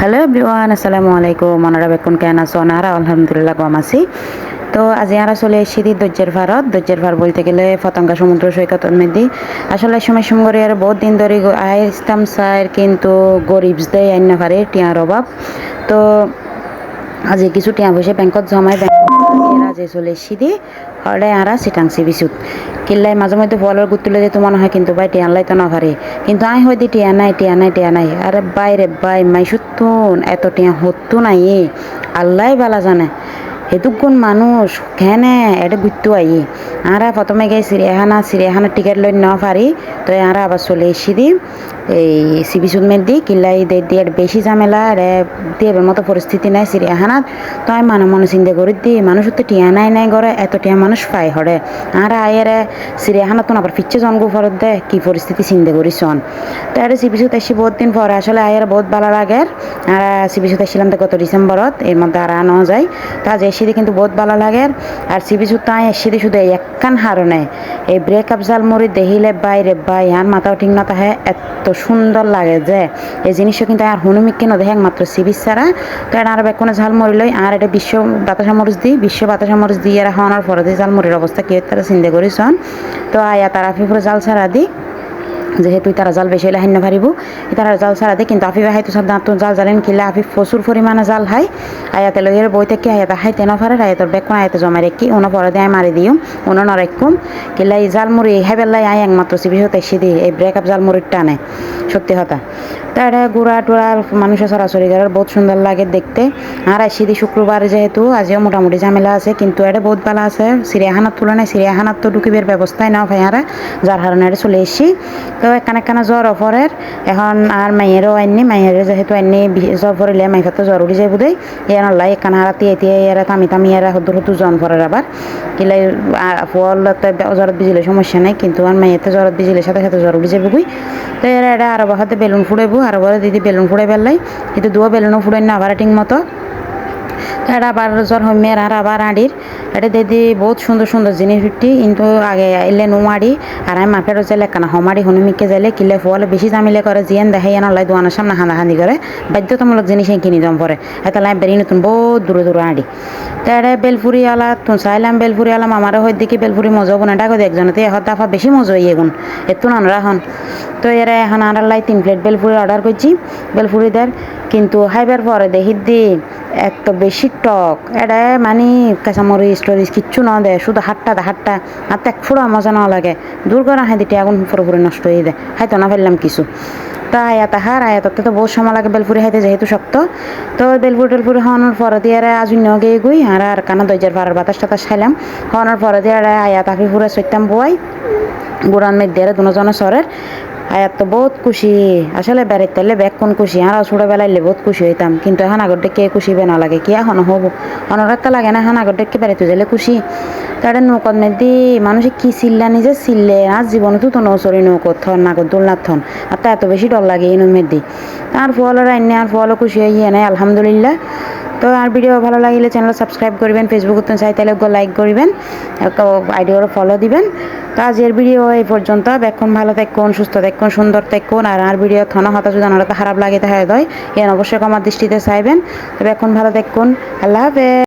Hello everyone, আসসালামু আলাইকুম। ওনারা বেকুন কেন আছো? ওনারা আলহামদুলিল্লাহ কম আছি। তো আজ আমরা চলে এসেছি দৈজ্যের ভার বলতে গেলে পতঙ্গা সমুদ্র সৈকতের মধ্যে। আসলে সময় সময় আর বহুত দিন ধরে আইসতাম স্যার, কিন্তু গরিবস দেয় আইন না পারে টিয়ার অভাব। তো আজ কিছু টিয়া বসে ব্যাংকত জমায় আজে চলে এসেছি হলে আরা সিটাংসি বিশুত কিল্লাই মাঝে মধ্যে বলার গুতুলে যেতে মনে হয়, কিন্তু ভাই টিয়ান লাইতো না পারে। কিন্তু আই হয়তো টিয়া নাই আরে বাইরে বাই মাইসুতুন এত টিয়া হতো নাই আল্লাহ বালা জানে হেতুকুন মানুষ কেনে এটা ঘুরতে আই। আরা প্রথমে গিয়ে চিড়িয়াখানার টিকিট লই না পারি, তো আরা আবার চলে এসি দি এই সিবি সুদমের দি কিল্লাই দিয়ে বেশি ঝামেলা রে দেবের মতো পরিস্থিতি নাই চিড়িয়াখানাত। তো আমি মনে চিন্তা করি দি মানুষ তো টিয়া নাই করে এত টিয়া মানুষ পাই হরে আর আয়েরে চিড়িয়াখানাত আবার ফিরছে জনগো ফরত দে কি পরিস্থিতি চিন্তা করিছন। তো এটা সিবি সুদ এসি বহুত দিন পরে আসলে আয়ের বহুত ভালো লাগে। আর সিবি সুদ এসেছিলাম তো গত ডিসেম্বরত, এর মধ্যে আর আনা যায়। তা আজ এসে কিন্তু বহুত ভালো লাগে। আর সিবি সুদ তাই এসে শুধু একখান হারো নেয় এই ব্রেকআপ জালমুড়ি দেখিলে বাইরে বাই আর মাথাও ঠিক না তাহে এত সুন্দর লাগে যে এই জিনিসটা কিন্তু আর হনুমিক কেন দেখে একমাত্র সিবিচ ছাড়া। তো এটা আর বেকনে ঝালমুড়ি লই আর এটা বিশ্ব বাতাসা মরিচ দিয়ে এরা হওয়ানোর পরে দিয়ে ঝালমুড়ির অবস্থা কি তারা চিন্তা করিছন। তো আয়া তারা ফিফুরে জাল ছাড়া দি যেহেতু তারা জাল বেশি হলে হাইন পারিব তারা জাল ছাড়া দেয়, কিন্তু আফিফা হাইতো সব দাঁত জাল জালেন কিলে আফিফ প্রচুর পরিমাণে জাল হাই আয়াতে লইয়ের বই থেকে আয়াতে হাইতে না পারে আয়াতর বেকন আয়াতে জমা রেখি উনো পরে দিয়ে মারি দিও উনো নরেকুম কিলা এই জালমুড়ি হাইবেলাই আয় একমাত্র সিবি হতে এসে দিই এই ব্রেকআপ জালমুড়ির টানে সত্যি কথা। তারা গুড়া টুড়া মানুষের সরাসরি ঘরের বহুত সুন্দর লাগে দেখতে। আর এসে দিই শুক্রবার যেহেতু আজও মোটামুটি ঝামেলা আছে, কিন্তু এটা বহুত ভালো আছে চিড়িয়াখানার তুলনায়। চিড়িয়াখানার তো ঢুকিবের ব্যবস্থাই না ভাই আর যার হারণে এটা চলে এসছি। তো একখানা জ্বর অফরের এখন আর মাইয়েরও মাইয়ের যেহেতু জ্বর পড়লে মাইফার তো জ্বর উঠে যায় বোধ হয় লাই একখানা হারাতি এটিয়ে এরা থামি এরা হদ্দুর জন পরের আবার কিলাই ফল জ্বরত বিজিলে সমস্যা নাই, কিন্তু আর মাইয়েতে জ্বরত বিজিলে সাথে সাথে জ্বর উঠে যাবে বুই। তো এরা এটা আরো বাহাতে বেলুন ফুড়াইবো আরো বলে দিদি বেলুন ফুড়াই পেলাই, কিন্তু দুও বেলুনও ফুড়াই না আবার ঠিক মতো এটা আবার জ্বর হইমের আর আবার আড়ির এটা দিদি বহুত সুন্দর সুন্দর জিনিস উঠি, কিন্তু আগে এলে নুমাড়ি আর আমি মার্কেটও যাইলে কেন হমারি হনুমিকে যাইলে কিলে ফলে বেশি জামিলে করে জিয়ান দেখাই লাই দোয়ানোর সামনে হানাহানি করে বাধ্যতামূলক জিনিস কিনি দম পরে এটা লাই বেরিয়ে নতুন বহুত দূরে আড়ি। তো এটা বেলপুরি আলা তুন চাইলাম বেলপুরি আলাম আমারও হয় দেখি বেলপুরি মজা বোনা ডাকো একজনতে এখন দাফা বেশি মজা হয়ে এগুন এত নানরা হন। তো এরা এখন আর লাই 3 প্লেট বেলপুরি অর্ডার করছি বেলপুরি দেয়, কিন্তু হাইবার পরে দেখি দি এত বেশি টক এটা মানে কাঁচামরিচ টরিচ কিচ্ছু না দেয়, শুধু হাটটা আর এক ফুড়া মজা না লাগে দূর করে হাই দিতে আগুন পুরোপুরি নষ্ট হয়ে দেয় হাইতো না ফেললাম কিছু। তা আয়াততে তো বহুত সময় লাগে বেলপুরি খাইতে যেহেতু শক্ত। তো বেলপুরি খাওয়ানোর পরে দিয়ে আজুন্য গিয়ে গুই আর কানা দরজার পাড়ার বাতাস টাতাস খাইলাম খাওয়ানোর পরে দিয়ে আয়াত আফি পুরে সইতাম বই গুড়ান মেঘ দুজনের সরের আয়াত তো বহুত খুশি আসলে বেড়াইতে এলে ব্যাগ কোন খুশি আর ছোটোবেলাইলে বহুত খুশি হইতাম, কিন্তু এখন আগর ডেকে খুশি বে না লাগে কি এখন হবো অনরাত্তা লাগে না এখন আগর ডেকে বেড়াইতে যাইলে খুশি। তাদের নৌকত মেদি মানুষে কি চিল্লা নিজে চিল্লে আর জীবনতো তো নৌচরি নৌকত থন নাগর দোলনাথ থন আর তা এত বেশি ডর লাগে এই মেদি আর ফলরা এনে আর ফলও খুশি হয়ে নাই আলহামদুলিল্লাহ। তো আর ভিডিও ভালো লাগিলে চ্যানেল সাবস্ক্রাইব করবেন, ফেসবুক চাই তাহলে লাইক করবেন, আইডিও ফলো দিবেন। তো আজের ভিডিও এই পর্যন্ত। এখন ভালো থাকুন, সুস্থ থাকুন, সুন্দর থাকুন। আর ভিডিও থনা হতা যদি খারাপ লাগে তাহলে এর অবশ্যই আমার দৃষ্টিতে চাইবেন। তবে এখন ভালো থাকুন, আল্লাহ হাফেজ।